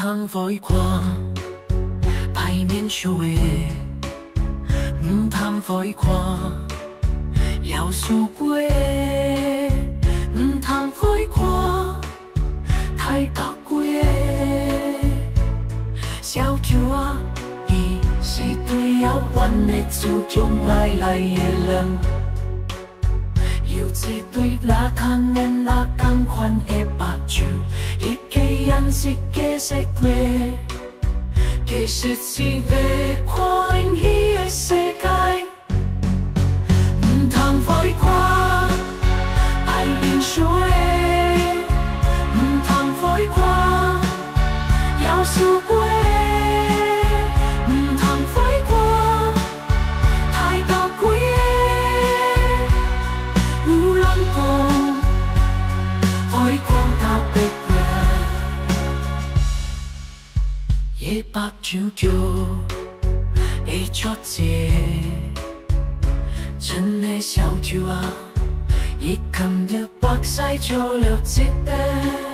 通悔看，歹面相的，唔通悔看，了事过，唔通悔看，太高贵的小酒啊，伊是对遥远的自从爱来的人。 有一对拉牵连拉同款的目睭，伊嘅颜色嘅色过，其实是要看伊的世界。唔通悔看，爱面相的，唔通悔看，要事过。 夜白睭叫會出世，真的小酒啊，伊扛着白菜做了一塊。